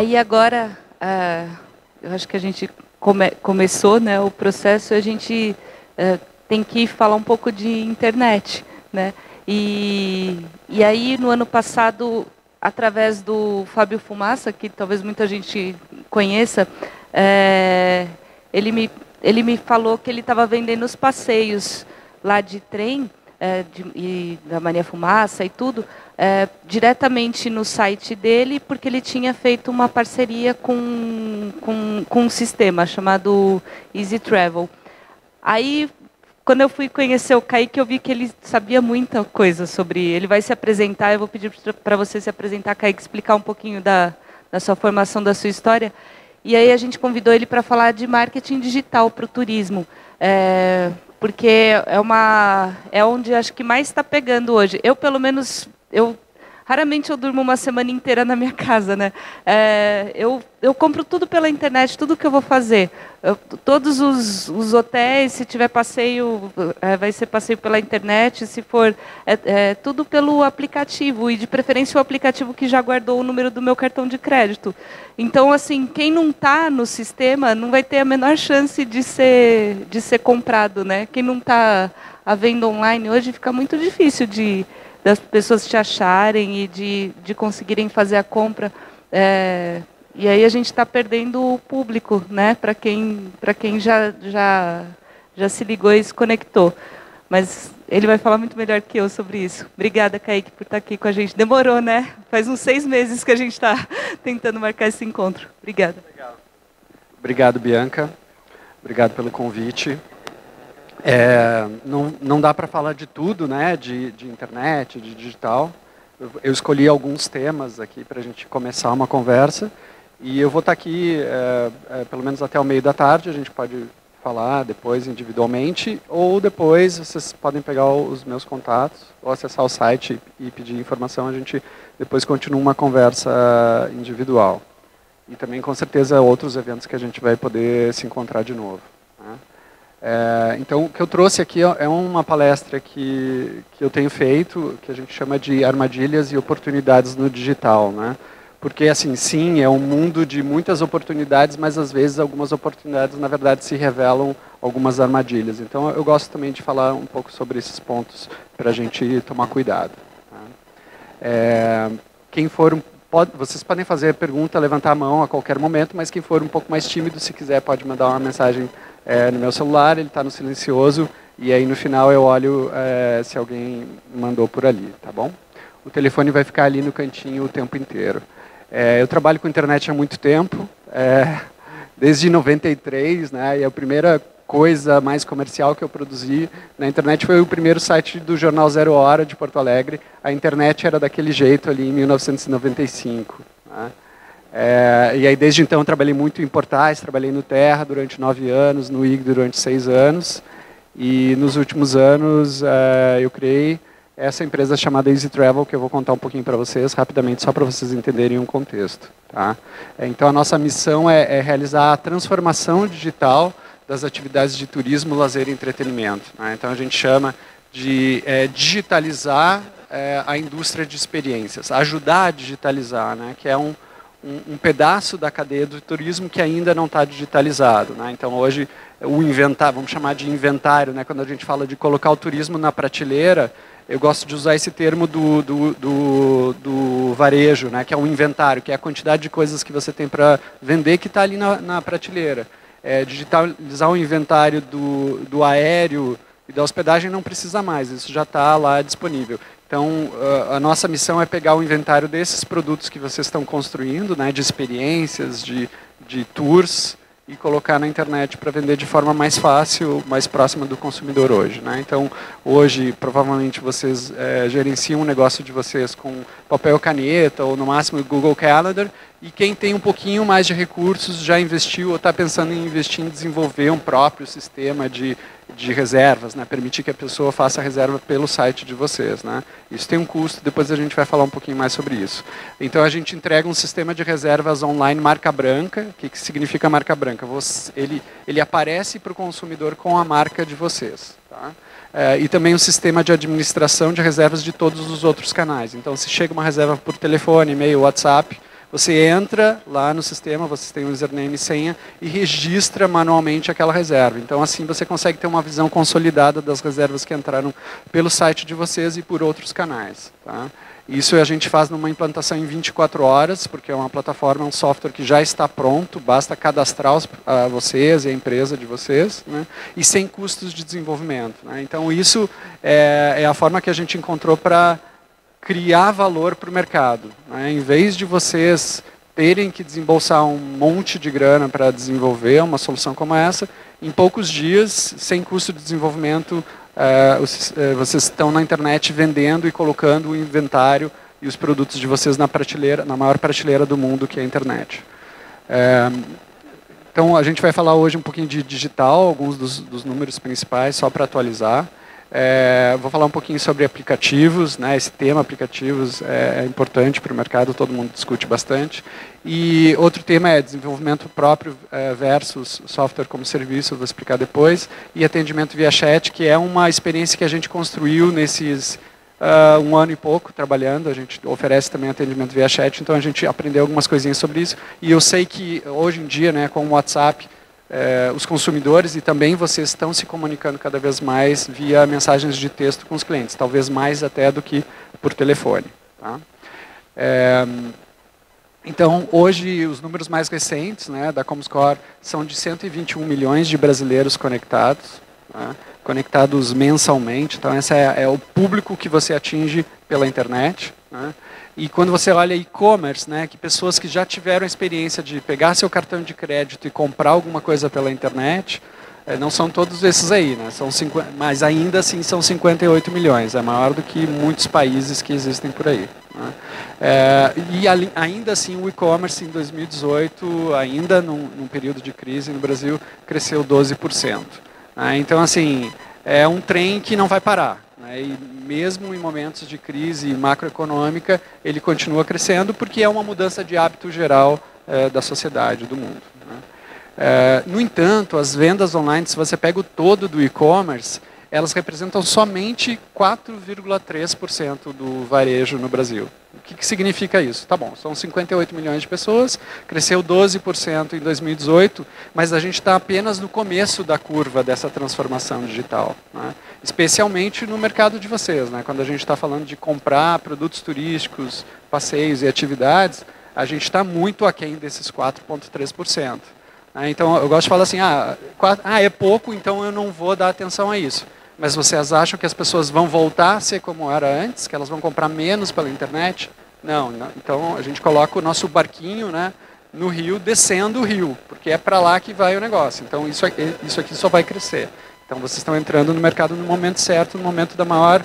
Aí agora, eu acho que a gente começou, né, o processo, a gente tem que falar um pouco de internet, né? E aí, no ano passado, através do Fábio Fumaça, que talvez muita gente conheça, ele me falou que ele estava vendendo os passeios lá de trem, e da Maria Fumaça e tudo, diretamente no site dele, porque ele tinha feito uma parceria com um sistema chamado Easy Travel. Aí, quando eu fui conhecer o Kaique, eu vi que ele sabia muita coisa sobre... Ele vai se apresentar, eu vou pedir para você se apresentar, Kaique, explicar um pouquinho da sua formação, da sua história. E aí a gente convidou ele para falar de marketing digital para o turismo. Porque é onde acho que mais está pegando hoje. Eu, pelo menos, raramente eu durmo uma semana inteira na minha casa, né? Eu compro tudo pela internet, tudo que eu vou fazer. Todos os hotéis, se tiver passeio, vai ser passeio pela internet. Se for, tudo pelo aplicativo. E, de preferência, o aplicativo que já guardou o número do meu cartão de crédito. Então, assim, quem não está no sistema não vai ter a menor chance de ser comprado, né? Quem não está à venda online hoje, fica muito difícil das pessoas te acharem e de conseguirem fazer a compra. E aí a gente está perdendo o público, né? Para quem já se ligou e se conectou. Mas ele vai falar muito melhor que eu sobre isso. Obrigada, Kaique, por estar aqui com a gente. Demorou, né? Faz uns 6 meses que a gente está tentando marcar esse encontro. Obrigada. Obrigado, Bianca. Obrigado pelo convite. Não dá para falar de tudo, né? De internet, de digital. Eu escolhi alguns temas aqui para a gente começar uma conversa. E eu vou estar aqui pelo menos até o meio da tarde. A gente pode falar depois individualmente, ou depois vocês podem pegar os meus contatos, ou acessar o site e pedir informação. A gente depois continua uma conversa individual. E também, com certeza, outros eventos que a gente vai poder se encontrar de novo, né? Então, o que eu trouxe aqui é uma palestra que eu tenho feito, que a gente chama de armadilhas e oportunidades no digital, né? Porque, assim, sim, é um mundo de muitas oportunidades, mas às vezes algumas oportunidades, na verdade, se revelam algumas armadilhas. Então, eu gosto também de falar um pouco sobre esses pontos para a gente tomar cuidado, né? Vocês podem fazer pergunta, levantar a mão a qualquer momento, mas quem for um pouco mais tímido, se quiser, pode mandar uma mensagem no meu celular, ele está no silencioso, e aí no final eu olho se alguém mandou por ali, tá bom? O telefone vai ficar ali no cantinho o tempo inteiro. Eu trabalho com internet há muito tempo, desde 93, né, e a primeira coisa mais comercial que eu produzi na internet foi o primeiro site do jornal Zero Hora de Porto Alegre. A internet era daquele jeito ali em 1995. Né? E aí desde então eu trabalhei muito em portais, trabalhei no Terra durante 9 anos, no IG durante 6 anos, e nos últimos anos eu criei essa empresa chamada Easy Travel, que eu vou contar um pouquinho para vocês rapidamente, só para vocês entenderem o contexto. Tá? Então a nossa missão é realizar a transformação digital das atividades de turismo, lazer e entretenimento, né? Então a gente chama de digitalizar a indústria de experiências, ajudar a digitalizar, né? Que é um pedaço da cadeia do turismo que ainda não está digitalizado, né? Então hoje o inventário, vamos chamar de inventário, né? Quando a gente fala de colocar o turismo na prateleira, eu gosto de usar esse termo do varejo, né? Que é um inventário, que é a quantidade de coisas que você tem para vender que está ali na prateleira. Digitalizar o inventário do aéreo e da hospedagem não precisa mais, isso já está lá disponível. Então, a nossa missão é pegar o inventário desses produtos que vocês estão construindo, né, de experiências, de tours, e colocar na internet para vender de forma mais fácil, mais próxima do consumidor hoje, né? Então, hoje, provavelmente, vocês gerenciam o negócio de vocês com papel caneta, ou no máximo Google Calendar, e quem tem um pouquinho mais de recursos já investiu ou está pensando em investir em desenvolver um próprio sistema de reservas, né? Permitir que a pessoa faça a reserva pelo site de vocês, né? Isso tem um custo, depois a gente vai falar um pouquinho mais sobre isso. Então a gente entrega um sistema de reservas online marca branca. O que significa marca branca? Ele aparece para o consumidor com a marca de vocês, tá? E também um sistema de administração de reservas de todos os outros canais. Então se chega uma reserva por telefone, e-mail, WhatsApp, Você entra lá no sistema, você tem o username e senha e registra manualmente aquela reserva. Então, assim, você consegue ter uma visão consolidada das reservas que entraram pelo site de vocês e por outros canais. Tá? Isso a gente faz numa implantação em 24 horas, porque é uma plataforma, um software que já está pronto, basta cadastrar vocês e a empresa de vocês, né? E sem custos de desenvolvimento. Né? Então, isso é a forma que a gente encontrou para criar valor para o mercado. Né? Em vez de vocês terem que desembolsar um monte de grana para desenvolver uma solução como essa, em poucos dias, sem custo de desenvolvimento, vocês estão na internet vendendo e colocando o inventário e os produtos de vocês na prateleira, na maior prateleira do mundo, que é a internet. Então, a gente vai falar hoje um pouquinho de digital, alguns dos números principais, só para atualizar. Vou falar um pouquinho sobre aplicativos, né? Esse tema aplicativos é importante para o mercado, todo mundo discute bastante. E outro tema é desenvolvimento próprio versus software como serviço, vou explicar depois. E atendimento via chat, que é uma experiência que a gente construiu nesses 1 ano e pouco trabalhando. A gente oferece também atendimento via chat, então a gente aprendeu algumas coisinhas sobre isso. E eu sei que hoje em dia, né, com o WhatsApp, os consumidores e também vocês estão se comunicando cada vez mais via mensagens de texto com os clientes, talvez mais até do que por telefone. Tá? Então, hoje, os números mais recentes, né, da Comscore são de 121 milhões de brasileiros conectados, né, conectados mensalmente. Então, esse é o público que você atinge pela internet. Né? E quando você olha e-commerce, né, que pessoas que já tiveram a experiência de pegar seu cartão de crédito e comprar alguma coisa pela internet, não são todos esses aí, né, mas ainda assim são 58 milhões, é maior do que muitos países que existem por aí. Né? E ainda assim o e-commerce em 2018, ainda num período de crise no Brasil, cresceu 12%. Né? Então, assim, é um trem que não vai parar. E mesmo em momentos de crise macroeconômica, ele continua crescendo porque é uma mudança de hábito geral da sociedade, do mundo. Né? No entanto, as vendas online, se você pega o todo do e-commerce, elas representam somente 4,3% do varejo no Brasil. O que significa isso? Tá bom, são 58 milhões de pessoas, cresceu 12% em 2018, mas a gente está apenas no começo da curva dessa transformação digital. Né? Especialmente no mercado de vocês. Né? Quando a gente está falando de comprar produtos turísticos, passeios e atividades, a gente está muito aquém desses 4,3%. Então, eu gosto de falar assim, é pouco, então eu não vou dar atenção a isso. Mas vocês acham que as pessoas vão voltar a ser como era antes, que elas vão comprar menos pela internet? Não. Então, a gente coloca o nosso barquinho, né, no rio, descendo o rio, porque é para lá que vai o negócio. Então, isso aqui só vai crescer. Então, vocês estão entrando no mercado no momento certo, no momento da maior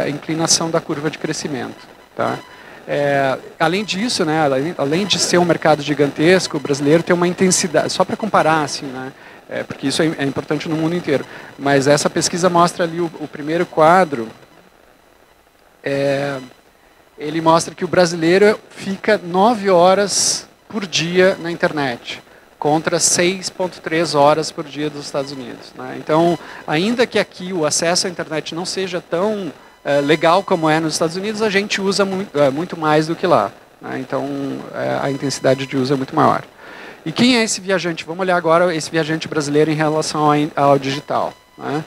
inclinação da curva de crescimento. Tá? Além disso, né, além de ser um mercado gigantesco, o brasileiro tem uma intensidade, só para comparar, assim, né, porque isso é importante no mundo inteiro, mas essa pesquisa mostra ali o primeiro quadro, ele mostra que o brasileiro fica 9 horas por dia na internet, contra 6,3 horas por dia dos Estados Unidos. Né? Então, ainda que aqui o acesso à internet não seja tão legal como é nos Estados Unidos, a gente usa muito mais do que lá. Né? Então, a intensidade de uso é muito maior. E quem é esse viajante? Vamos olhar agora esse viajante brasileiro em relação ao digital. Né?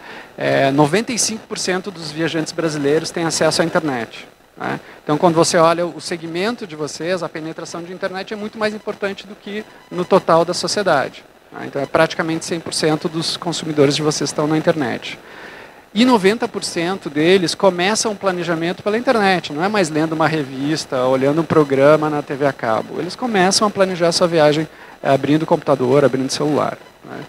95% dos viajantes brasileiros têm acesso à internet. Né? Então, quando você olha o segmento de vocês, a penetração de internet é muito mais importante do que no total da sociedade. Né? Então, é praticamente 100% dos consumidores de vocês estão na internet. E 90% deles começam o planejamento pela internet, não é mais lendo uma revista, olhando um programa na TV a cabo. Eles começam a planejar a sua viagem abrindo o computador, abrindo o celular. Né?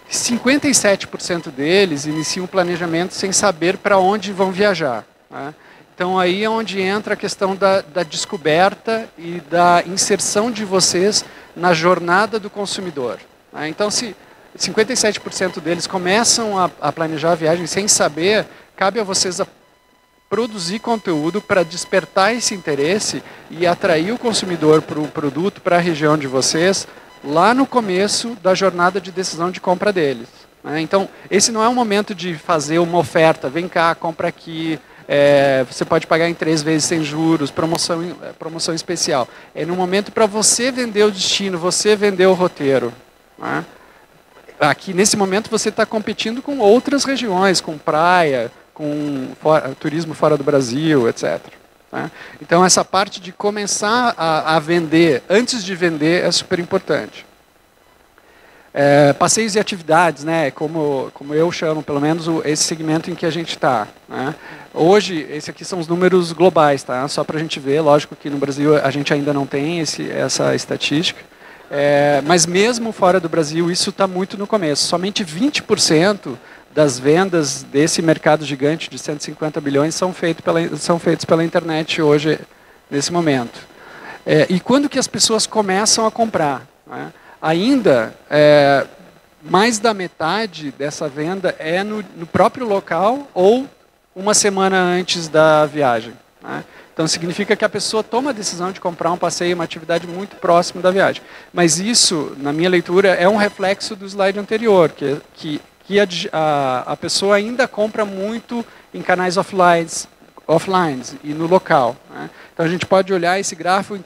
57% deles iniciam o planejamento sem saber para onde vão viajar. Né? Então, aí é onde entra a questão da descoberta e da inserção de vocês na jornada do consumidor. Né? Então, se 57% deles começam a planejar a viagem sem saber, cabe a vocês produzir conteúdo para despertar esse interesse e atrair o consumidor para o produto, para a região de vocês, lá no começo da jornada de decisão de compra deles. Né? Então, esse não é um momento de fazer uma oferta, vem cá, compra aqui, Você pode pagar em 3 vezes sem juros, promoção especial. É no momento para você vender o destino, você vender o roteiro. Né? Aqui, nesse momento, você está competindo com outras regiões, com praia, com turismo fora do Brasil, etc. Né? Então, essa parte de começar a vender, antes de vender, é super importante. Passeios e atividades, né, como eu chamo, pelo menos, esse segmento em que a gente está. Né? Hoje, esses aqui são os números globais, tá? Só para a gente ver, lógico que no Brasil a gente ainda não tem essa estatística, mas mesmo fora do Brasil isso está muito no começo. Somente 20% das vendas desse mercado gigante de 150 bilhões são feitos pela internet hoje, nesse momento. E quando que as pessoas começam a comprar? Né? Ainda, mais da metade dessa venda é no próprio local ou uma semana antes da viagem. Né? Então, significa que a pessoa toma a decisão de comprar um passeio, uma atividade muito próxima da viagem. Mas isso, na minha leitura, é um reflexo do slide anterior, que a pessoa ainda compra muito em canais offline e no local. Né? Então, a gente pode olhar esse gráfico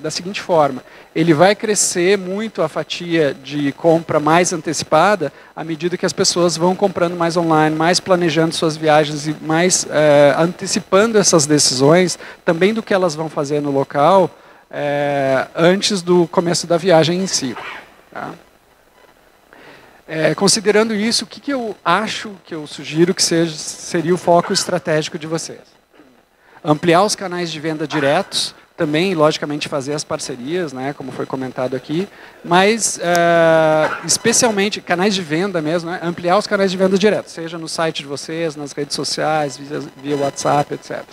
da seguinte forma: ele vai crescer muito a fatia de compra mais antecipada à medida que as pessoas vão comprando mais online, mais planejando suas viagens e mais antecipando essas decisões também do que elas vão fazer no local antes do começo da viagem em si. Tá? Considerando isso, o que eu sugiro que seria o foco estratégico de vocês? Ampliar os canais de venda diretos, também, logicamente, fazer as parcerias, né, como foi comentado aqui, mas, especialmente, canais de venda mesmo, né, ampliar os canais de venda diretos, seja no site de vocês, nas redes sociais, via WhatsApp, etc.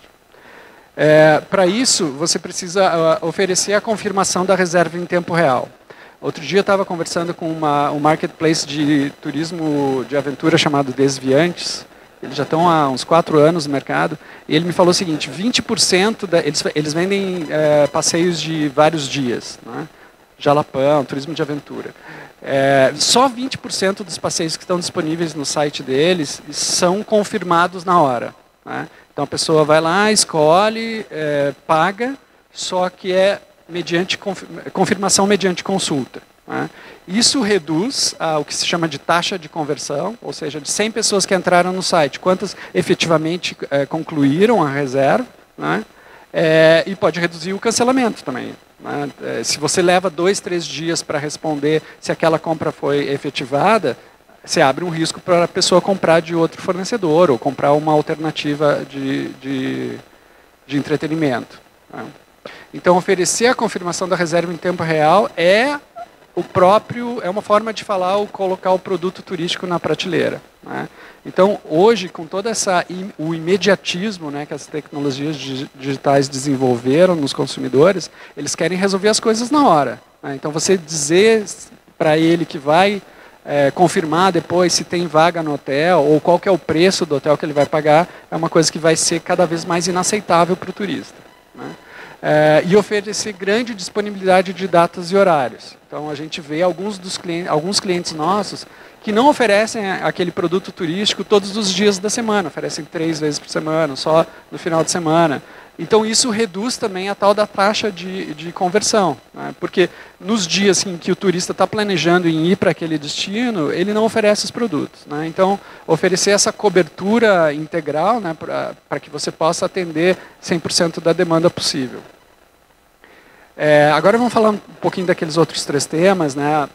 Para isso, você precisa oferecer a confirmação da reserva em tempo real. Outro dia eu estava conversando com um marketplace de turismo de aventura chamado Desviantes. Eles já estão há uns 4 anos no mercado, e ele me falou o seguinte: 20% eles vendem passeios de vários dias, né? Jalapão, turismo de aventura. Só 20% dos passeios que estão disponíveis no site deles são confirmados na hora. Né? Então a pessoa vai lá, escolhe, paga, só que é mediante confirmação mediante consulta. Né? Isso reduz o que se chama de taxa de conversão, ou seja, de 100 pessoas que entraram no site, quantas efetivamente concluíram a reserva, né? E pode reduzir o cancelamento também. Né? Se você leva 2, 3 dias para responder se aquela compra foi efetivada, você abre um risco para a pessoa comprar de outro fornecedor ou comprar uma alternativa de entretenimento. Né? Então, oferecer a confirmação da reserva em tempo real é uma forma de colocar o produto turístico na prateleira. Né? Então, hoje, com todo o imediatismo, né, que as tecnologias digitais desenvolveram nos consumidores, eles querem resolver as coisas na hora. Né? Então, você dizer para ele que vai confirmar depois se tem vaga no hotel ou qual que é o preço do hotel que ele vai pagar, é uma coisa que vai ser cada vez mais inaceitável para o turista. Né? E oferecer grande disponibilidade de datas e horários. Então, a gente vê alguns clientes nossos que não oferecem aquele produto turístico todos os dias da semana, oferecem 3 vezes por semana, só no final de semana. Então, isso reduz também a tal da taxa de conversão. Né? Porque nos dias em que o turista está planejando em ir para aquele destino, ele não oferece os produtos. Né? Então, oferecer essa cobertura integral, né, para que você possa atender 100% da demanda possível. Agora vamos falar um pouquinho daqueles outros 3 temas. Né?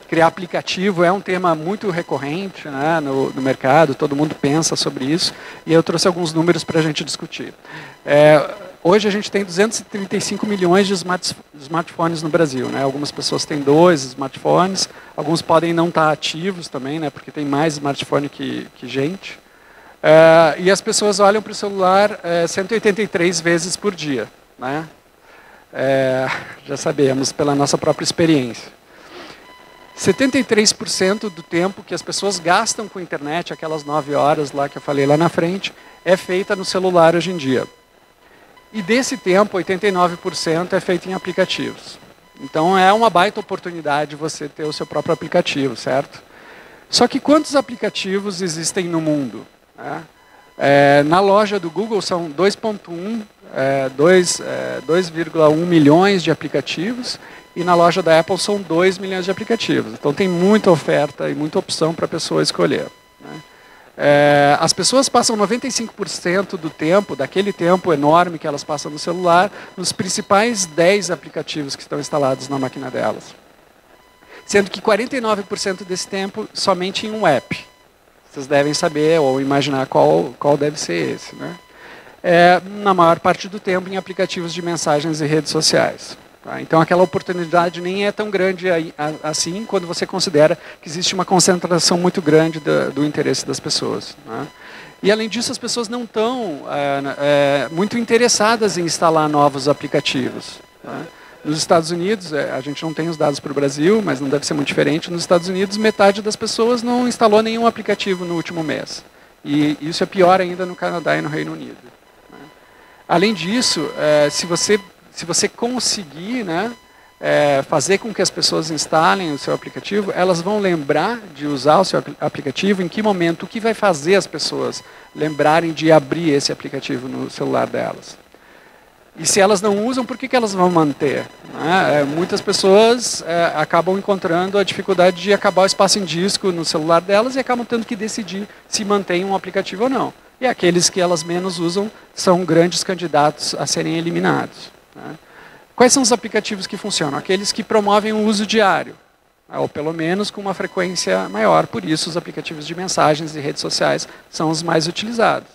Criar aplicativo é um tema muito recorrente, né, no mercado, todo mundo pensa sobre isso, e eu trouxe alguns números para a gente discutir. Hoje a gente tem 235 milhões de smartphones no Brasil. Né? Algumas pessoas têm 2 smartphones, alguns podem não estar ativos também, né, porque tem mais smartphone que gente. E as pessoas olham para o celular 183 vezes por dia. Né? Já sabemos pela nossa própria experiência. 73% do tempo que as pessoas gastam com a internet, aquelas 9 horas lá que eu falei lá na frente, é feita no celular hoje em dia. E desse tempo, 89% é feito em aplicativos. Então é uma baita oportunidade você ter o seu próprio aplicativo, certo? Só que quantos aplicativos existem no mundo? Na loja do Google são 2,1 milhões de aplicativos, e na loja da Apple são 2 milhões de aplicativos. Então tem muita oferta e muita opção para a pessoa escolher, né? As pessoas passam 95% do tempo, daquele tempo enorme que elas passam no celular, nos principais 10 aplicativos que estão instalados na máquina delas. Sendo que 49% desse tempo somente em um app. Vocês devem saber ou imaginar qual deve ser esse, né? Na maior parte do tempo em aplicativos de mensagens e redes sociais. Tá? Então aquela oportunidade nem é tão grande assim quando você considera que existe uma concentração muito grande do interesse das pessoas, né? E além disso, as pessoas não estão muito interessadas em instalar novos aplicativos, tá? Nos Estados Unidos, a gente não tem os dados para o Brasil, mas não deve ser muito diferente. Nos Estados Unidos, metade das pessoas não instalou nenhum aplicativo no último mês. E isso é pior ainda no Canadá e no Reino Unido, né? Além disso, se você conseguir, né, fazer com que as pessoas instalem o seu aplicativo, elas vão lembrar de usar o seu aplicativo, em que momento, o que vai fazer as pessoas lembrarem de abrir esse aplicativo no celular delas. E se elas não usam, por que elas vão manter, né? Muitas pessoas acabam encontrando a dificuldade de acabar o espaço em disco no celular delas e acabam tendo que decidir se mantém um aplicativo ou não. E aqueles que elas menos usam são grandes candidatos a serem eliminados, né? Quais são os aplicativos que funcionam? Aqueles que promovem o uso diário, ou pelo menos com uma frequência maior. Por isso, os aplicativos de mensagens e redes sociais são os mais utilizados,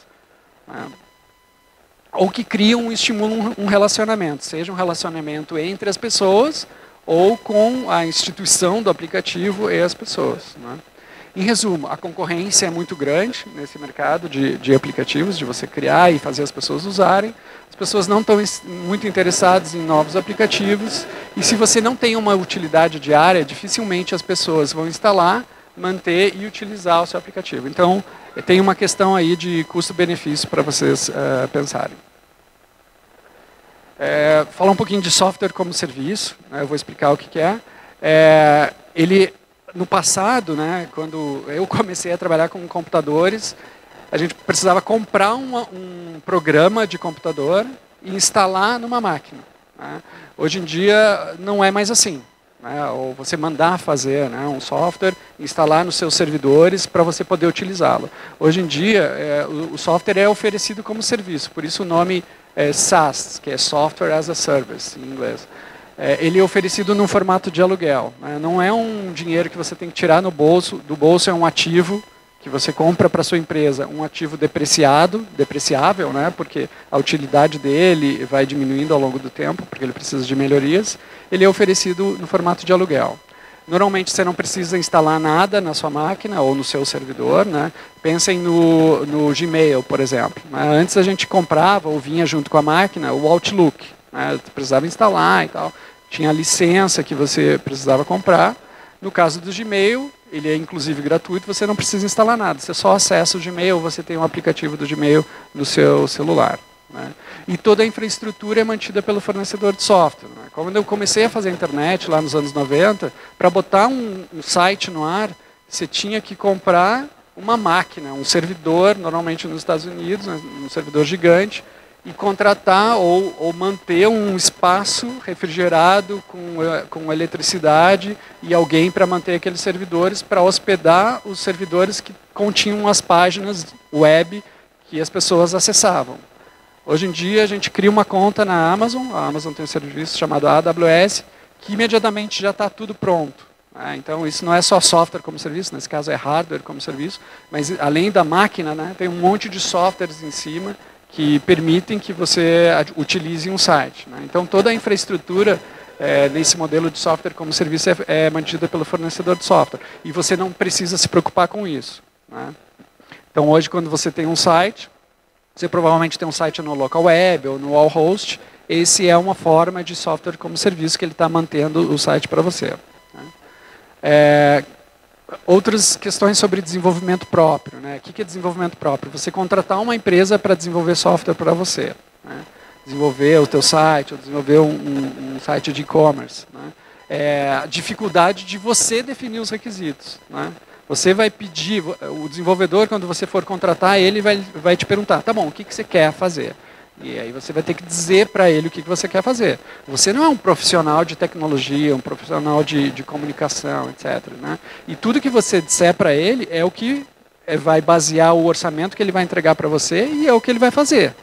né? Ou que criam e estimulam um relacionamento, seja um relacionamento entre as pessoas ou com a instituição do aplicativo e as pessoas, né? Em resumo, a concorrência é muito grande nesse mercado de aplicativos, de você criar e fazer as pessoas usarem. As pessoas não estão muito interessadas em novos aplicativos, e se você não tem uma utilidade diária, dificilmente as pessoas vão instalar, manter e utilizar o seu aplicativo. Então, tem uma questão aí de custo-benefício para vocês pensarem. Falar um pouquinho de software como serviço, né? Eu vou explicar o que é. No passado, né, quando eu comecei a trabalhar com computadores, a gente precisava comprar um programa de computador e instalar numa máquina, né? Hoje em dia não é mais assim, né? Ou você mandar fazer, né, um software, instalar nos seus servidores para você poder utilizá-lo. Hoje em dia, o software é oferecido como serviço, por isso o nome é SaaS, que é Software as a Service, em inglês. Ele é oferecido num formato de aluguel, né? Não é um dinheiro que você tem que tirar do bolso é um ativo que você compra para a sua empresa, um ativo depreciável, né? Porque a utilidade dele vai diminuindo ao longo do tempo, porque ele precisa de melhorias. Ele é oferecido no formato de aluguel. Normalmente você não precisa instalar nada na sua máquina ou no seu servidor, né? Pensem no Gmail, por exemplo, né? Antes a gente comprava ou vinha junto com a máquina o Outlook, né? Precisava instalar e tal. Tinha a licença que você precisava comprar. No caso do Gmail, ele é inclusive gratuito, você não precisa instalar nada. Você só acessa o Gmail, você tem um aplicativo do Gmail no seu celular, né? E toda a infraestrutura é mantida pelo fornecedor de software, né? Quando eu comecei a fazer a internet lá nos anos 90, para botar um site no ar, você tinha que comprar uma máquina, um servidor, normalmente nos Estados Unidos, um servidor gigante, e contratar ou manter um espaço refrigerado com eletricidade e alguém para manter aqueles servidores, para hospedar os servidores que continham as páginas web que as pessoas acessavam. Hoje em dia a gente cria uma conta na Amazon, a Amazon tem um serviço chamado AWS, que imediatamente já está tudo pronto. Então isso não é só software como serviço, nesse caso é hardware como serviço, mas além da máquina, né, tem um monte de softwares em cima que permitem que você utilize um site, né? Então toda a infraestrutura nesse modelo de software como serviço é mantida pelo fornecedor de software. E você não precisa se preocupar com isso, né? Então hoje quando você tem um site, você provavelmente tem um site no local web ou no all-host, esse é uma forma de software como serviço que ele está mantendo o site para você, né? Outras questões sobre desenvolvimento próprio, né? O que é desenvolvimento próprio? Você contratar uma empresa para desenvolver software para você, né? Desenvolver o teu site, ou desenvolver um site de e-commerce, né? A dificuldade de você definir os requisitos, né? Você vai pedir, o desenvolvedor, quando você for contratar, ele vai te perguntar, tá bom, o que você quer fazer? E aí você vai ter que dizer para ele o que você quer fazer. Você não é um profissional de tecnologia, um profissional de comunicação, etc. Né? E tudo que você disser para ele é o que vai basear o orçamento que ele vai entregar para você e é o que ele vai fazer.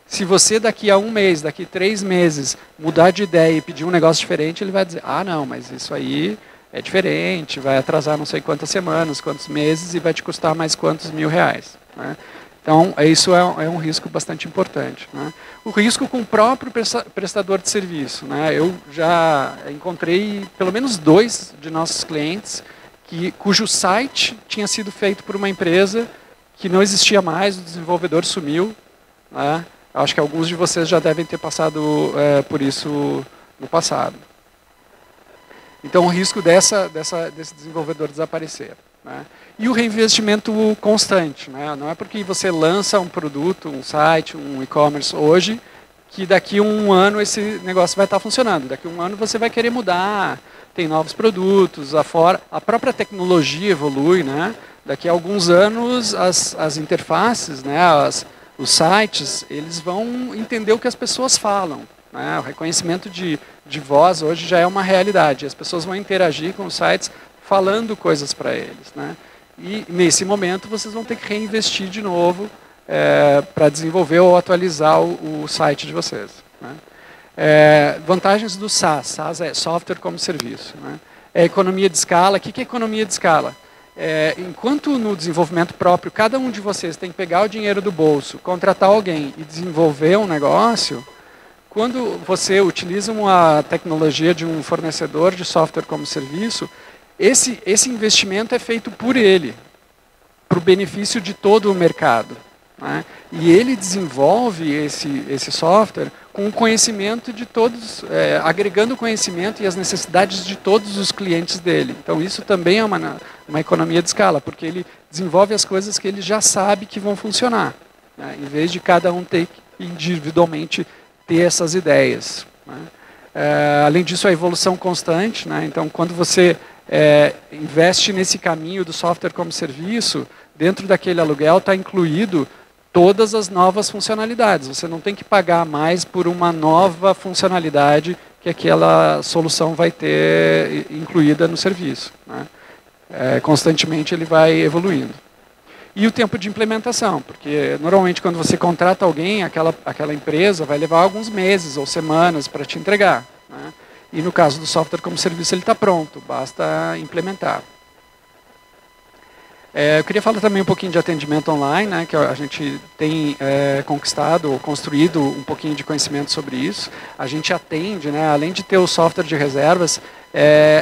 Se você daqui a 1 mês, daqui a 3 meses, mudar de ideia e pedir um negócio diferente, ele vai dizer, ah não, mas isso aí é diferente, vai atrasar não sei quantas semanas, quantos meses e vai te custar mais quantos R$1.000. Né? Então, isso é um risco bastante importante. Né? O risco com o próprio prestador de serviço. Né? Eu já encontrei pelo menos 2 de nossos clientes cujo site tinha sido feito por uma empresa que não existia mais, o desenvolvedor sumiu. Né? Acho que alguns de vocês já devem ter passado por isso no passado. Então, o risco desse desenvolvedor desaparecer. Né? E o reinvestimento constante. Né? Não é porque você lança um produto, um site, um e-commerce hoje, que daqui a 1 ano esse negócio vai estar funcionando. Daqui a 1 ano você vai querer mudar, tem novos produtos, a própria tecnologia evolui. Né? Daqui a alguns anos as interfaces, né, os sites, eles vão entender o que as pessoas falam. Né? O reconhecimento de voz hoje já é uma realidade. As pessoas vão interagir com os sites falando coisas para eles. Né? E nesse momento vocês vão ter que reinvestir de novo para desenvolver ou atualizar o site de vocês. Né? Vantagens do SaaS. SaaS é software como serviço. Né? Economia de escala. O que é economia de escala? Enquanto no desenvolvimento próprio, cada um de vocês tem que pegar o dinheiro do bolso, contratar alguém e desenvolver um negócio, quando você utiliza uma tecnologia de um fornecedor de software como serviço, esse investimento é feito por ele, para o benefício de todo o mercado. Né? E ele desenvolve esse software com o conhecimento de todos, agregando o conhecimento e as necessidades de todos os clientes dele. Então isso também é uma economia de escala, porque ele desenvolve as coisas que ele já sabe que vão funcionar, né? Em vez de cada um ter que individualmente ter essas ideias. Né? Além disso, a evolução constante. Né? Então, quando você investe nesse caminho do software como serviço, dentro daquele aluguel está incluído todas as novas funcionalidades. Você não tem que pagar mais por uma nova funcionalidade que aquela solução vai ter incluída no serviço. Né? Constantemente ele vai evoluindo. E o tempo de implementação, porque normalmente quando você contrata alguém, aquela empresa vai levar alguns meses ou semanas para te entregar. Né? E no caso do software como serviço ele está pronto, basta implementar. Eu queria falar também um pouquinho de atendimento online, né, que a gente tem conquistado ou construído um pouquinho de conhecimento sobre isso. A gente atende, né, além de ter o software de reservas,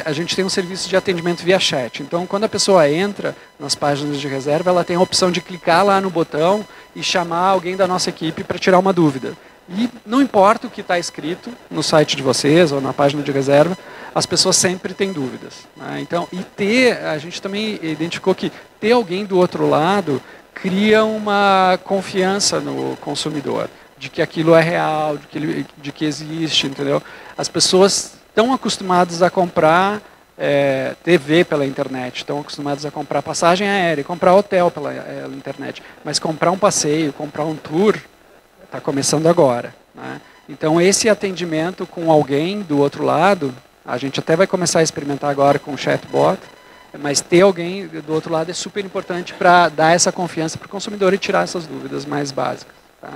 a gente tem um serviço de atendimento via chat. Então, quando a pessoa entra nas páginas de reserva, ela tem a opção de clicar lá no botão e chamar alguém da nossa equipe para tirar uma dúvida. E não importa o que está escrito no site de vocês ou na página de reserva, as pessoas sempre têm dúvidas. Né? Então, a gente também identificou que ter alguém do outro lado cria uma confiança no consumidor, de que aquilo é real, de que existe, entendeu? As pessoas estão acostumadas a comprar TV pela internet, estão acostumadas a comprar passagem aérea, comprar hotel pela internet, mas comprar um passeio, comprar um tour, está começando agora. Né? Então, esse atendimento com alguém do outro lado, a gente até vai começar a experimentar agora com o chatbot, mas ter alguém do outro lado é super importante para dar essa confiança para o consumidor e tirar essas dúvidas mais básicas. Tá?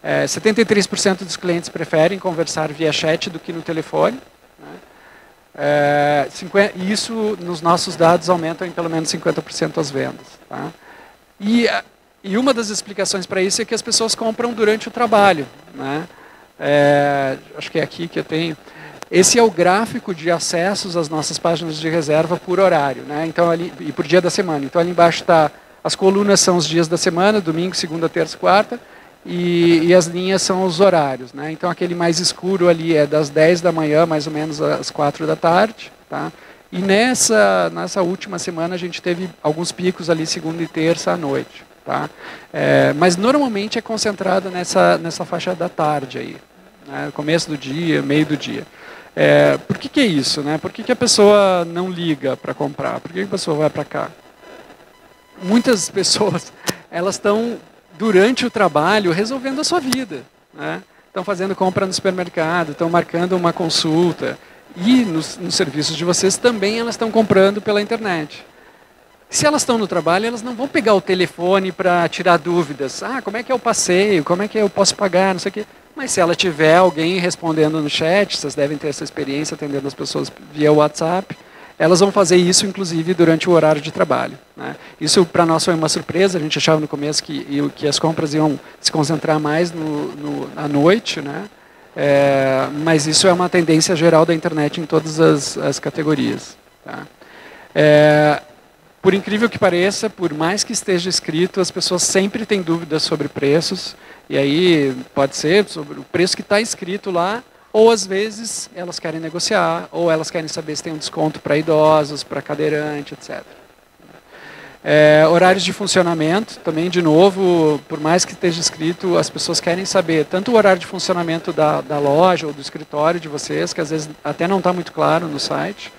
73% dos clientes preferem conversar via chat do que no telefone. Né? E isso, nos nossos dados, aumenta em pelo menos 50% as vendas. Tá? E uma das explicações para isso é que as pessoas compram durante o trabalho. Né? Acho que é aqui que eu tenho. Esse é o gráfico de acessos às nossas páginas de reserva por horário, né? Então, e por dia da semana. Então, ali embaixo está, as colunas são os dias da semana, domingo, segunda, terça, quarta, e as linhas são os horários. Né? Então, aquele mais escuro ali é das 10 da manhã, mais ou menos às 4 da tarde. Tá? E nessa última semana a gente teve alguns picos ali, segunda e terça à noite. Tá? Mas normalmente é concentrada nessa faixa da tarde aí, né? Começo do dia, meio do dia. Por que é isso? Né? Por que a pessoa não liga para comprar? Por que a pessoa vai para cá? muitas pessoas, elas estão, durante o trabalho, resolvendo a sua vida, né? Estão fazendo compra no supermercado, estão marcando uma consulta, e nos serviços de vocês também elas estão comprando pela internet. Se elas estão no trabalho, elas não vão pegar o telefone para tirar dúvidas. Ah, como é que é o passeio? Como é que eu posso pagar? Não sei o quê. Mas se ela tiver alguém respondendo no chat, vocês devem ter essa experiência atendendo as pessoas via WhatsApp, elas vão fazer isso, inclusive, durante o horário de trabalho, né? Isso, para nós, foi uma surpresa. A gente achava no começo que as compras iam se concentrar mais à noite, né? Mas isso é uma tendência geral da internet em todas as categorias, tá? Por incrível que pareça, por mais que esteja escrito, as pessoas sempre têm dúvidas sobre preços, e aí pode ser sobre o preço que está escrito lá, ou às vezes elas querem negociar, ou elas querem saber se tem um desconto para idosos, para cadeirante, etc. Horários de funcionamento, também, de novo, por mais que esteja escrito, as pessoas querem saber tanto o horário de funcionamento da loja ou do escritório de vocês, que às vezes até não está muito claro no site,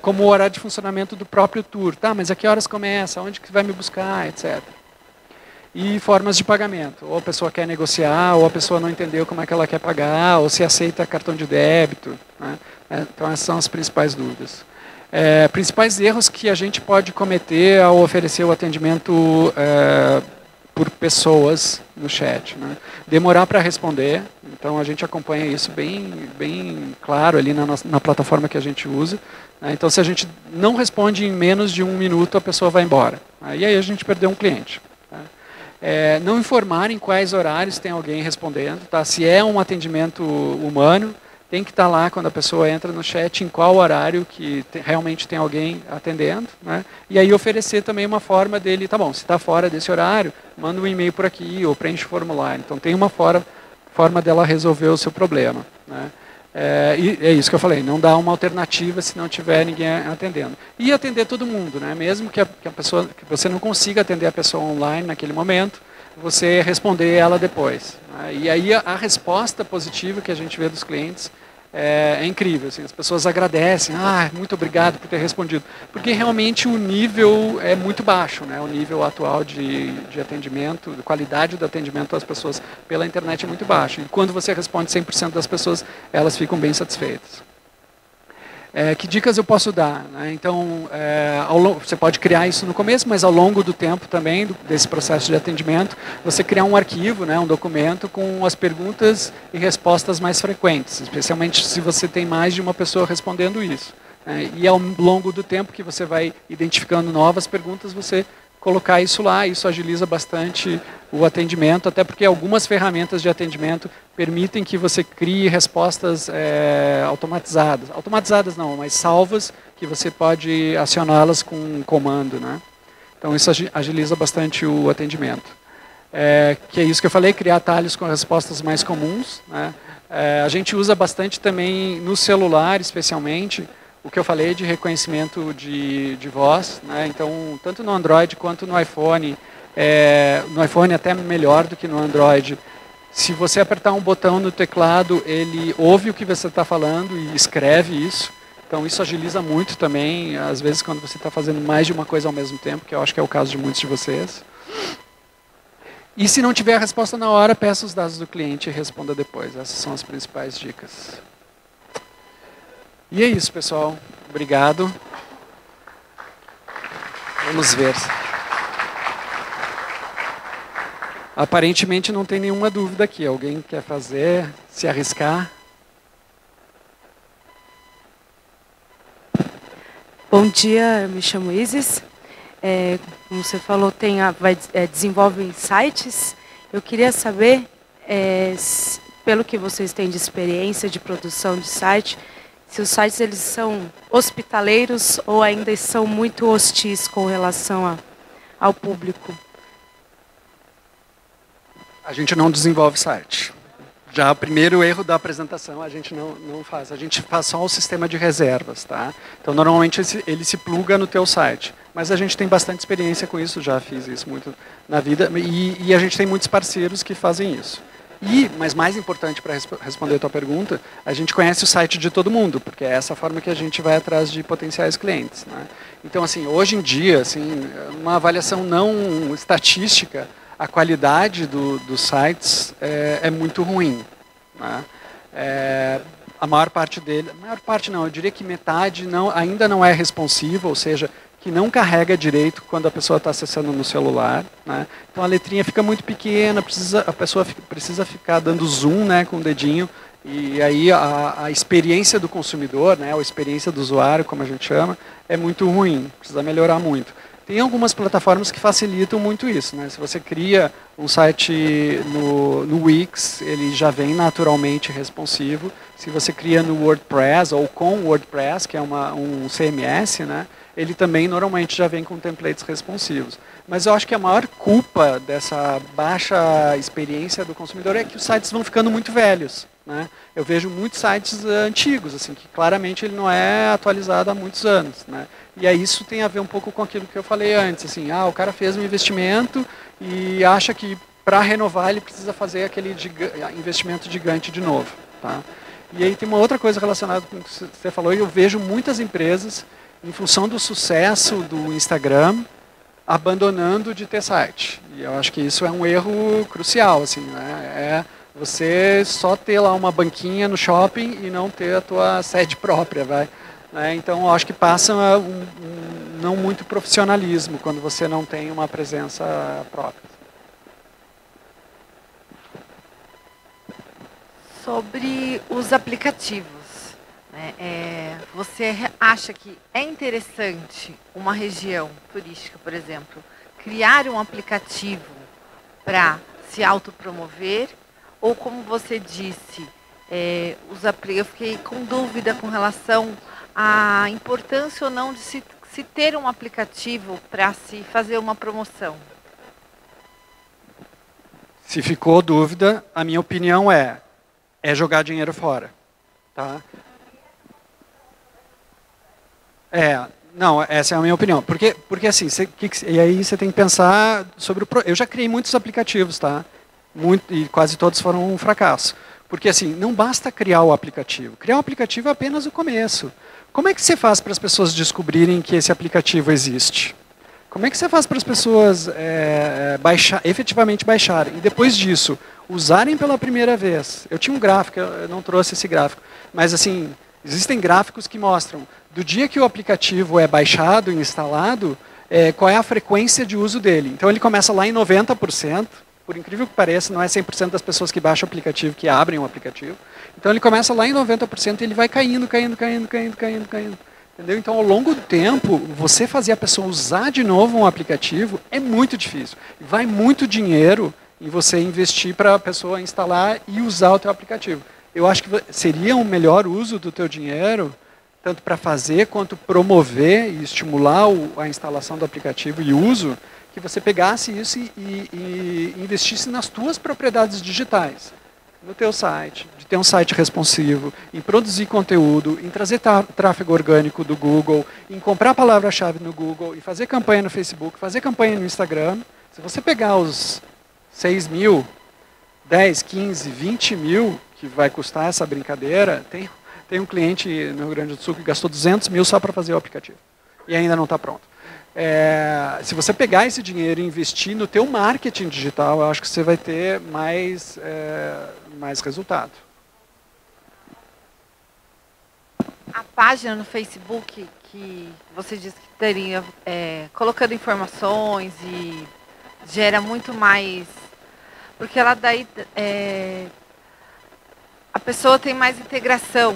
como o horário de funcionamento do próprio tour. Tá, mas a que horas começa? Onde que vai me buscar? Etc. E formas de pagamento. Ou a pessoa quer negociar, ou a pessoa não entendeu como é que ela quer pagar, ou se aceita cartão de débito, né? Então, essas são as principais dúvidas. Principais erros que a gente pode cometer ao oferecer o atendimento por pessoas no chat, né? Demorar para responder. Então, a gente acompanha isso bem claro ali na plataforma que a gente usa, né? Então, se a gente não responde em menos de 1 minuto, a pessoa vai embora. E aí a gente perdeu um cliente. Não informar em quais horários tem alguém respondendo, tá? Se é um atendimento humano, tem que estar lá quando a pessoa entra no chat em qual horário que realmente tem alguém atendendo, né? E aí oferecer também uma forma dele, tá bom, se está fora desse horário, manda um e-mail por aqui ou preenche o formulário. Então tem uma forma dela resolver o seu problema, né? E é isso que eu falei, não dá uma alternativa se não tiver ninguém atendendo. E atender todo mundo, né? Mesmo que que você não consiga atender a pessoa online naquele momento, você responder ela depois, né? E aí a resposta positiva que a gente vê dos clientes é incrível. Assim, as pessoas agradecem, muito obrigado por ter respondido, porque realmente o nível é muito baixo, né? O nível atual de atendimento, de qualidade do atendimento às pessoas pela internet é muito baixo. E quando você responde 100% das pessoas, elas ficam bem satisfeitas. Que dicas eu posso dar, né? Então, você pode criar isso no começo, mas ao longo do tempo também, desse processo de atendimento, você criar um arquivo, né, um documento com as perguntas e respostas mais frequentes, especialmente se você tem mais de uma pessoa respondendo isso, né? E ao longo do tempo que você vai identificando novas perguntas, você colocar isso lá, isso agiliza bastante o atendimento, até porque algumas ferramentas de atendimento permitem que você crie respostas automatizadas. Automatizadas não, mas salvas, que você pode acioná-las com um comando, né? Então isso agiliza bastante o atendimento. Que é isso que eu falei, criar atalhos com respostas mais comuns, né? A gente usa bastante também no celular, especialmente, o que eu falei de reconhecimento de voz, né? Então, tanto no Android quanto no iPhone até melhor do que no Android. Se você apertar um botão no teclado, ele ouve o que você está falando e escreve isso. Então, isso agiliza muito também, às vezes, quando você está fazendo mais de uma coisa ao mesmo tempo, que eu acho que é o caso de muitos de vocês. E se não tiver a resposta na hora, peça os dados do cliente e responda depois. Essas são as principais dicas. E é isso, pessoal. Obrigado. Vamos ver. Aparentemente não tem nenhuma dúvida aqui. Alguém quer fazer, se arriscar? Bom dia, eu me chamo Isis. Como você falou, desenvolve sites. Eu queria saber, pelo que vocês têm de experiência de produção de site, se os sites eles são hospitaleiros ou ainda são muito hostis com relação ao público. A gente não desenvolve site. Já o primeiro erro da apresentação a gente não faz. A gente faz só o sistema de reservas, tá? Então, normalmente ele se pluga no teu site. Mas a gente tem bastante experiência com isso, já fiz isso muito na vida. E a gente tem muitos parceiros que fazem isso. Mas mais importante para responder a tua pergunta, a gente conhece o site de todo mundo, porque é essa forma que a gente vai atrás de potenciais clientes, né? Então, assim, hoje em dia, assim, uma avaliação não estatística, a qualidade dos sites é muito ruim, né? A maior parte não, eu diria que metade ainda não é responsiva, ou seja, que não carrega direito quando a pessoa está acessando no celular, né? Então a letrinha fica muito pequena, a pessoa precisa ficar dando zoom, né, com o dedinho, e aí a experiência do consumidor, né, a experiência do usuário, como a gente chama, é muito ruim, precisa melhorar muito. Tem algumas plataformas que facilitam muito isso, né? Se você cria um site no Wix, ele já vem naturalmente responsivo. Se você cria no WordPress ou com WordPress, que é um CMS, né, ele também normalmente já vem com templates responsivos. Mas eu acho que a maior culpa dessa baixa experiência do consumidor é que os sites vão ficando muito velhos, né? Eu vejo muitos sites antigos, assim, que claramente ele não é atualizado há muitos anos, né? E aí isso tem a ver um pouco com aquilo que eu falei antes, assim, o cara fez um investimento e acha que para renovar ele precisa fazer aquele investimento gigante de novo, tá? E aí tem uma outra coisa relacionada com o que você falou, e eu vejo muitas empresas, em função do sucesso do Instagram, abandonando de ter site. E eu acho que isso é um erro crucial, assim, né? Você só ter lá uma banquinha no shopping e não ter a tua sede própria, né? Então, eu acho que passa não muito profissionalismo quando você não tem uma presença própria. Sobre os aplicativos, né? Você acha que é interessante uma região turística, por exemplo, criar um aplicativo para se autopromover? Ou, como você disse, eu fiquei com dúvida com relação à importância ou não de se ter um aplicativo para se fazer uma promoção? Se ficou dúvida, a minha opinião é jogar dinheiro fora, tá? Não, essa é a minha opinião. Porque assim, e aí você tem que pensar sobre eu já criei muitos aplicativos, tá? E quase todos foram um fracasso. Porque assim, não basta criar o aplicativo. Criar um aplicativo é apenas o começo. Como é que você faz para as pessoas descobrirem que esse aplicativo existe? Como é que você faz para as pessoas efetivamente baixarem? E depois disso, usarem pela primeira vez. Eu tinha um gráfico, eu não trouxe esse gráfico. Mas assim, existem gráficos que mostram do dia que o aplicativo é baixado e instalado, qual é a frequência de uso dele. Então ele começa lá em 90%. Por incrível que pareça, não é 100% das pessoas que baixam o aplicativo que abrem o aplicativo. Então ele começa lá em 90% e ele vai caindo. Entendeu? Então, ao longo do tempo, você fazer a pessoa usar de novo um aplicativo é muito difícil. Vai muito dinheiro em você investir para a pessoa instalar e usar o teu aplicativo. Eu acho que seria um melhor uso do teu dinheiro, tanto para fazer quanto promover e estimular a instalação do aplicativo e uso, que você pegasse isso e investisse nas tuas propriedades digitais, no teu site, de ter um site responsivo, em produzir conteúdo, em trazer tráfego orgânico do Google, em comprar palavra-chave no Google, e fazer campanha no Facebook, fazer campanha no Instagram. Se você pegar os 6 mil, 10, 15, 20 mil que vai custar essa brincadeira, tem um cliente no Rio Grande do Sul que gastou 200 mil só para fazer o aplicativo e ainda não está pronto. Se você pegar esse dinheiro e investir no teu marketing digital, eu acho que você vai ter mais resultado. A página no Facebook que você disse que teria, colocando informações e gera muito mais, porque ela daí a pessoa tem mais integração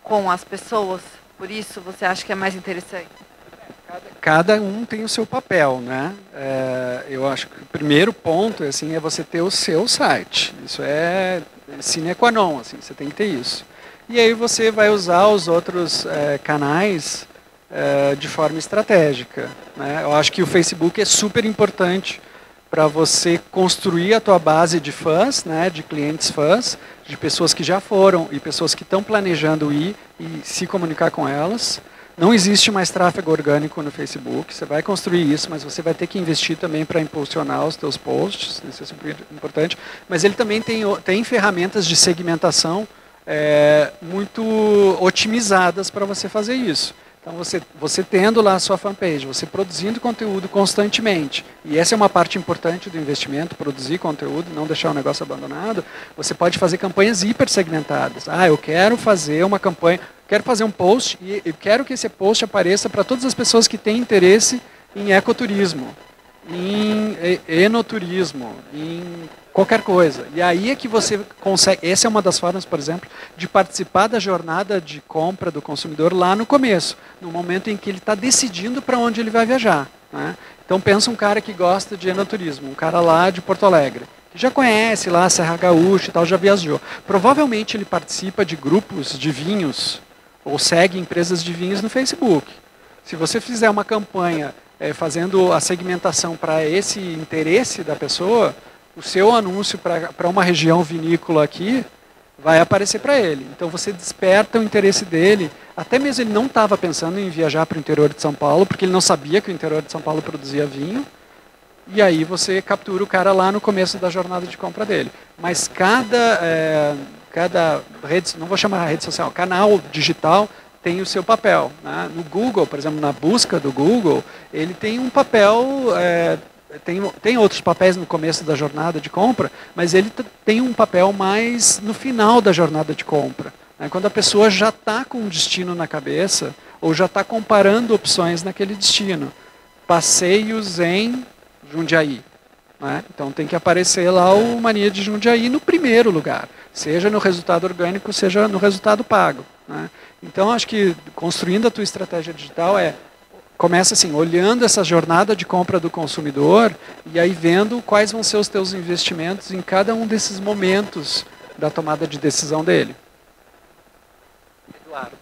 com as pessoas, por isso você acha que é mais interessante? Cada um tem o seu papel, né? Eu acho que o primeiro ponto assim, é você ter o seu site. Isso é sine qua non, assim, você tem que ter isso. E aí você vai usar os outros canais de forma estratégica, né? Eu acho que o Facebook é super importante para você construir a tua base de fãs, né, de clientes fãs, de pessoas que já foram e pessoas que estão planejando ir e se comunicar com elas. Não existe mais tráfego orgânico no Facebook, você vai construir isso, mas você vai ter que investir também para impulsionar os teus posts, isso é super importante. Mas ele também tem ferramentas de segmentação muito otimizadas para você fazer isso. Então, você tendo lá a sua fanpage, você produzindo conteúdo constantemente, e essa é uma parte importante do investimento, produzir conteúdo, não deixar o negócio abandonado, você pode fazer campanhas hiper segmentadas. Eu quero fazer uma campanha, quero fazer um post, e eu quero que esse post apareça para todas as pessoas que têm interesse em ecoturismo, em enoturismo, em qualquer coisa. E aí é que você consegue, essa é uma das formas, por exemplo, de participar da jornada de compra do consumidor lá no começo, no momento em que ele está decidindo para onde ele vai viajar. Né? Então pensa um cara que gosta de enoturismo, um cara lá de Porto Alegre, que já conhece lá a Serra Gaúcha e tal, já viajou. Provavelmente ele participa de grupos de vinhos, ou segue empresas de vinhos no Facebook. Se você fizer uma campanha fazendo a segmentação para esse interesse da pessoa, o seu anúncio para uma região vinícola aqui vai aparecer para ele. Então você desperta o interesse dele. Até mesmo ele não estava pensando em viajar para o interior de São Paulo, porque ele não sabia que o interior de São Paulo produzia vinho. E aí você captura o cara lá no começo da jornada de compra dele. Mas cada rede, não vou chamar rede social, canal digital tem o seu papel. Né? No Google, por exemplo, na busca do Google, ele tem um papel... Tem outros papéis no começo da jornada de compra, mas ele tem um papel mais no final da jornada de compra. Né? Quando a pessoa já está com um destino na cabeça, ou já está comparando opções naquele destino. Passeios em Jundiaí. Né? Então tem que aparecer lá o Mania de Jundiaí no primeiro lugar, seja no resultado orgânico, seja no resultado pago. Né? Então acho que construindo a tua estratégia digital começa assim, olhando essa jornada de compra do consumidor e aí vendo quais vão ser os teus investimentos em cada um desses momentos da tomada de decisão dele. Eduardo.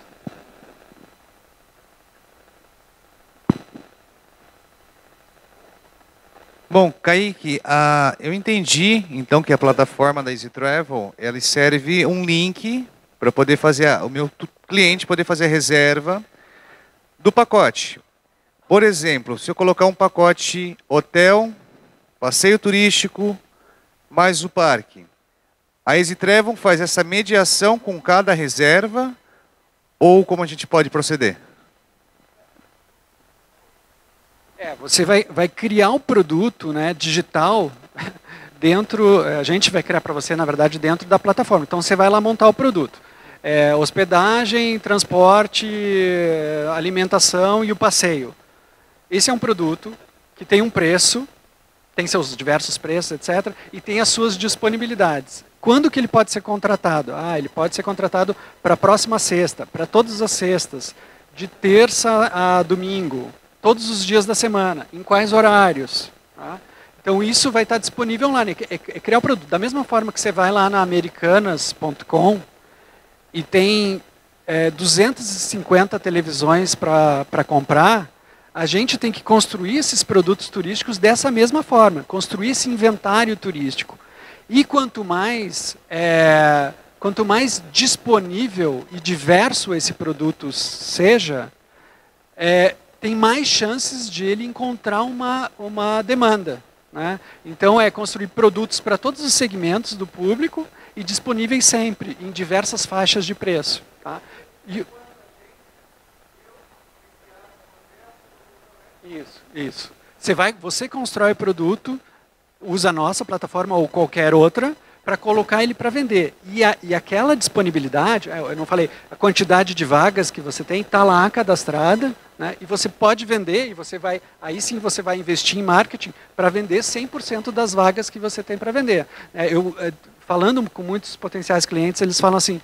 Bom, Kaique, eu entendi então que a plataforma da Easy Travel, ela serve um link para poder fazer o meu cliente poder fazer a reserva do pacote. Por exemplo, se eu colocar um pacote hotel, passeio turístico, mais o parque, a Easy Travel faz essa mediação com cada reserva ou como a gente pode proceder? Você vai criar um produto, né, digital dentro, a gente vai criar para você, na verdade, dentro da plataforma. Então você vai lá montar o produto. Hospedagem, transporte, alimentação e o passeio. Esse é um produto que tem um preço, tem seus diversos preços, etc., e tem as suas disponibilidades. Quando que ele pode ser contratado? Ele pode ser contratado para a próxima sexta, para todas as sextas, de terça a domingo, todos os dias da semana, em quais horários. Tá? Então isso vai estar disponível lá, né? Criar o produto. Da mesma forma que você vai lá na americanas.com e tem 250 televisões para comprar, a gente tem que construir esses produtos turísticos dessa mesma forma, construir esse inventário turístico. E quanto mais disponível e diverso esse produto seja, tem mais chances de ele encontrar uma demanda. Né? Então é construir produtos para todos os segmentos do público e disponíveis sempre, em diversas faixas de preço. Tá? Isso. Você constrói o produto, usa a nossa plataforma ou qualquer outra, para colocar ele para vender. E aquela disponibilidade, eu não falei, a quantidade de vagas que você tem está lá cadastrada, né, e você pode vender, e aí sim você vai investir em marketing para vender 100% das vagas que você tem para vender. Falando com muitos potenciais clientes, eles falam assim,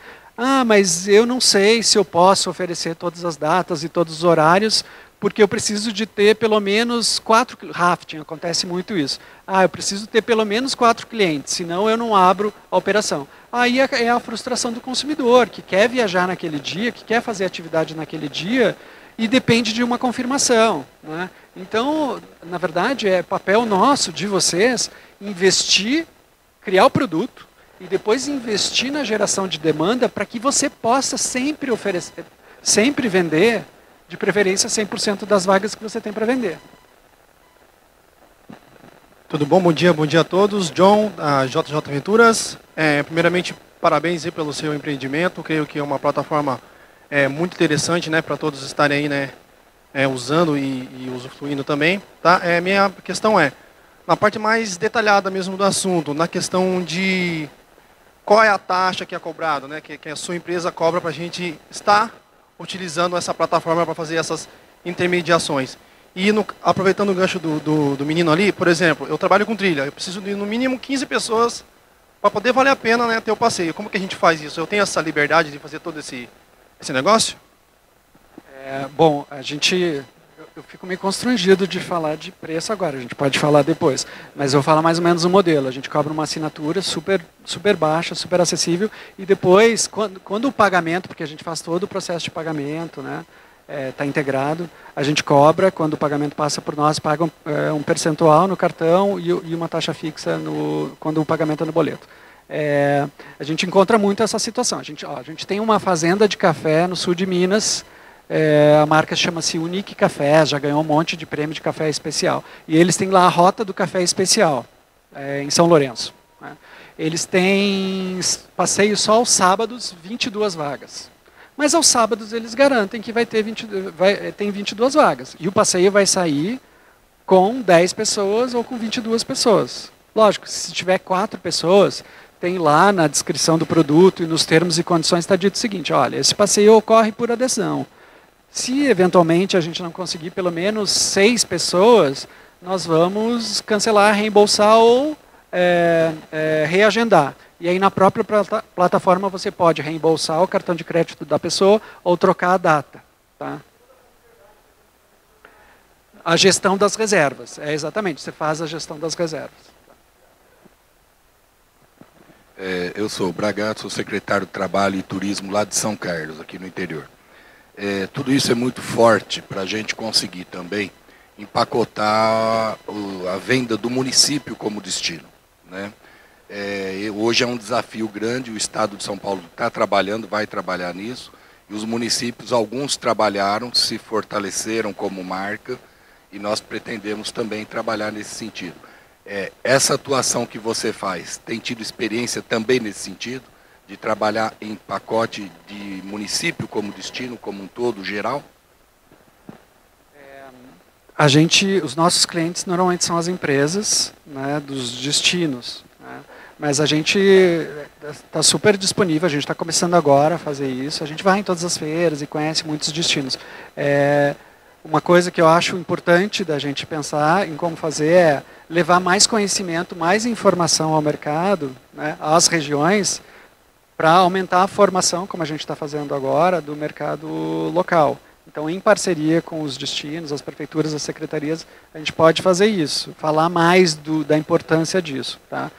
mas eu não sei se eu posso oferecer todas as datas e todos os horários, porque eu preciso de ter pelo menos 4... Rafting, acontece muito isso. Eu preciso ter pelo menos 4 clientes, senão eu não abro a operação. Aí é a frustração do consumidor, que quer viajar naquele dia, que quer fazer atividade naquele dia, e depende de uma confirmação. Né? Então, na verdade, é papel nosso, de vocês, investir, criar o produto, e depois investir na geração de demanda para que você possa sempre oferecer, sempre vender de preferência 100% das vagas que você tem para vender. Tudo bom? Bom dia a todos. John, da JJ Aventuras. Primeiramente, parabéns aí pelo seu empreendimento. Creio que é uma plataforma muito interessante, né, para todos estarem aí, né, usando e usufruindo também. Tá? Minha questão na parte mais detalhada mesmo do assunto, na questão de qual é a taxa que é cobrada, né, que a sua empresa cobra para a gente estar utilizando essa plataforma para fazer essas intermediações. E aproveitando o gancho do menino ali, por exemplo, eu trabalho com trilha, eu preciso de no mínimo 15 pessoas para poder valer a pena, né, ter o passeio. Como que a gente faz isso? Eu tenho essa liberdade de fazer todo esse negócio? Bom, eu fico meio constrangido de falar de preço agora, a gente pode falar depois, mas eu vou falar mais ou menos o modelo. A gente cobra uma assinatura super baixa, super acessível, e depois, quando o pagamento, porque a gente faz todo o processo de pagamento, né, está integrado, a gente cobra, quando o pagamento passa por nós, paga um percentual no cartão e uma taxa fixa quando o pagamento é no boleto. A gente encontra muito essa situação. A gente tem uma fazenda de café no sul de Minas, a marca chama-se Unique Café, já ganhou um monte de prêmio de café especial. E eles têm lá a Rota do Café Especial, em São Lourenço. Né? Eles têm passeio só aos sábados, 22 vagas. Mas aos sábados eles garantem que tem 22 vagas. E o passeio vai sair com 10 pessoas ou com 22 pessoas. Lógico, se tiver 4 pessoas, tem lá na descrição do produto e nos termos e condições está dito o seguinte: olha, esse passeio ocorre por adesão. Se eventualmente a gente não conseguir pelo menos 6 pessoas, nós vamos cancelar, reembolsar ou reagendar. E aí na própria plataforma você pode reembolsar o cartão de crédito da pessoa ou trocar a data. Tá? A gestão das reservas, exatamente, você faz a gestão das reservas. Eu sou o Bragato, sou secretário de Trabalho e Turismo lá de São Carlos, aqui no interior. Tudo isso é muito forte para a gente conseguir também empacotar a venda do município como destino, né? Hoje é um desafio grande, o Estado de São Paulo está trabalhando, vai trabalhar nisso, e os municípios, alguns trabalharam, se fortaleceram como marca, e nós pretendemos também trabalhar nesse sentido. Essa atuação que você faz, tem tido experiência também nesse sentido, de trabalhar em pacote de município como destino, como um todo, geral? Os nossos clientes normalmente são as empresas, né, dos destinos. Né, mas a gente está super disponível, a gente está começando agora a fazer isso. A gente vai em todas as feiras e conhece muitos destinos. Uma coisa que eu acho importante da gente pensar em como fazer é levar mais conhecimento, mais informação ao mercado, né, às regiões, para aumentar a formação, como a gente está fazendo agora, do mercado local. Então, em parceria com os destinos, as prefeituras, as secretarias, a gente pode fazer isso, falar mais da importância disso. Tá?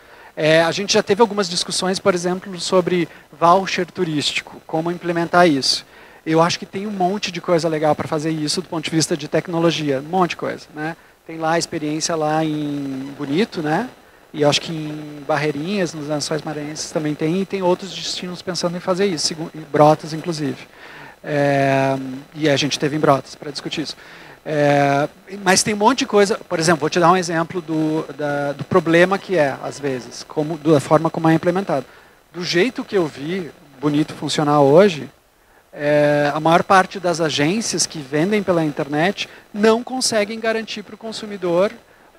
A gente já teve algumas discussões, por exemplo, sobre voucher turístico, como implementar isso. Eu acho que tem um monte de coisa legal para fazer isso do ponto de vista de tecnologia, um monte de coisa. Né? Tem lá a experiência lá em Bonito, né? E eu acho que em Barreirinhas, nos Lençóis Maranhenses também tem, e tem outros destinos pensando em fazer isso, em Brotas, inclusive. E a gente teve em Brotas para discutir isso. Mas tem um monte de coisa, por exemplo, vou te dar um exemplo do problema que às vezes, da forma como é implementado. Do jeito que eu vi Bonito funcionar hoje, a maior parte das agências que vendem pela internet não conseguem garantir para o consumidor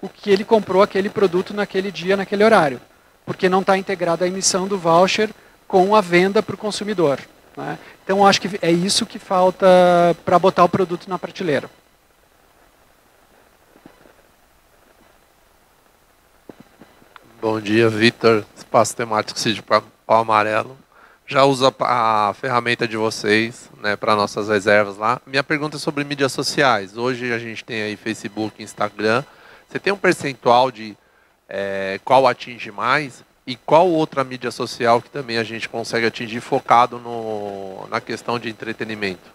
o que ele comprou aquele produto naquele dia, naquele horário. Porque não está integrada a emissão do voucher com a venda para o consumidor. Né? Então, eu acho que é isso que falta para botar o produto na prateleira. Bom dia, Vitor, Espaço Temático Sítio Pau Amarelo. Já uso a ferramenta de vocês, né, para nossas reservas lá. Minha pergunta é sobre mídias sociais. Hoje a gente tem aí Facebook, Instagram. Você tem um percentual de qual atinge mais e qual outra mídia social que também a gente consegue atingir focado na questão de entretenimento?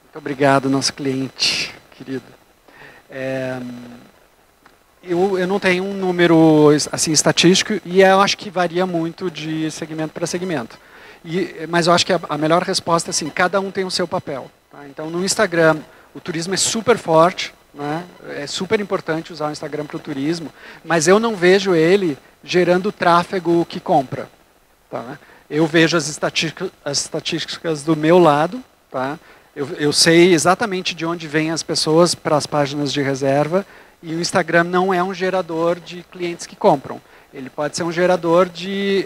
Muito obrigado, nosso cliente, querido. Eu não tenho um número assim, estatístico e eu acho que varia muito de segmento para segmento. Mas eu acho que a melhor resposta é assim, cada um tem o seu papel. Tá? Então, no Instagram, o turismo é super forte, né? É super importante usar o Instagram para o turismo, mas eu não vejo ele gerando tráfego que compra. Tá? Eu vejo as estatísticas do meu lado, tá? Eu sei exatamente de onde vêm as pessoas para as páginas de reserva, e o Instagram não é um gerador de clientes que compram. Ele pode ser um gerador de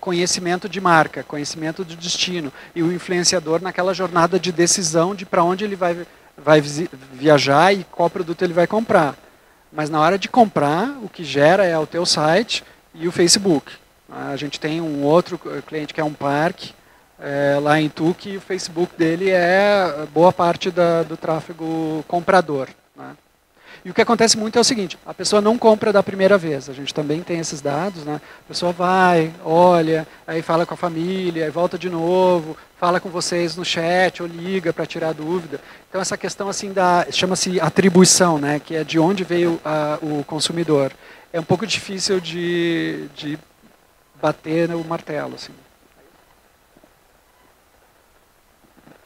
conhecimento de marca, conhecimento de destino, e o influenciador naquela jornada de decisão de para onde ele vai viajar e qual produto ele vai comprar. Mas na hora de comprar, o que gera é o teu site e o Facebook. A gente tem um outro cliente que é um parque, lá em Itu, que o Facebook dele é boa parte do tráfego comprador. Né? E o que acontece muito é o seguinte, a pessoa não compra da primeira vez, a gente também tem esses dados, né? A pessoa vai, olha, aí fala com a família, aí volta de novo, fala com vocês no chat ou liga para tirar dúvida. Então essa questão assim chama-se atribuição, né? Que é de onde veio o consumidor. É um pouco difícil de bater no martelo. Assim.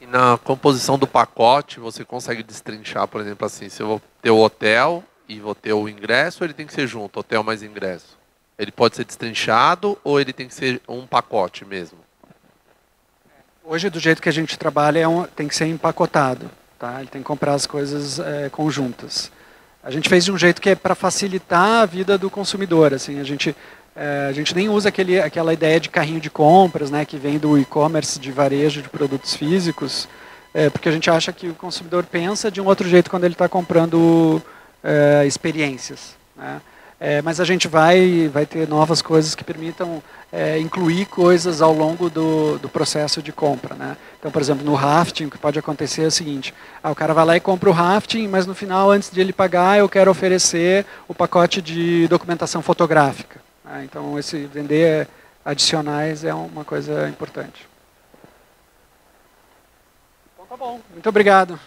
E na composição do pacote, você consegue destrinchar, por exemplo, assim, se eu vou ter o hotel e vou ter o ingresso, ou ele tem que ser junto, hotel mais ingresso? Ele pode ser destrinchado ou ele tem que ser um pacote mesmo? Hoje, do jeito que a gente trabalha, tem que ser empacotado. Tá? Ele tem que comprar as coisas conjuntas. A gente fez de um jeito que é para facilitar a vida do consumidor. Assim, a gente nem usa aquela ideia de carrinho de compras, né, que vem do e-commerce de varejo de produtos físicos, porque a gente acha que o consumidor pensa de um outro jeito quando ele está comprando experiências. Né? Mas a gente vai ter novas coisas que permitam incluir coisas ao longo do processo de compra. Né? Então, por exemplo, no rafting, o que pode acontecer é o seguinte, o cara vai lá e compra o rafting, mas no final, antes de ele pagar, eu quero oferecer o pacote de documentação fotográfica. Então, vender adicionais é uma coisa importante. Então, tá bom. Muito obrigado.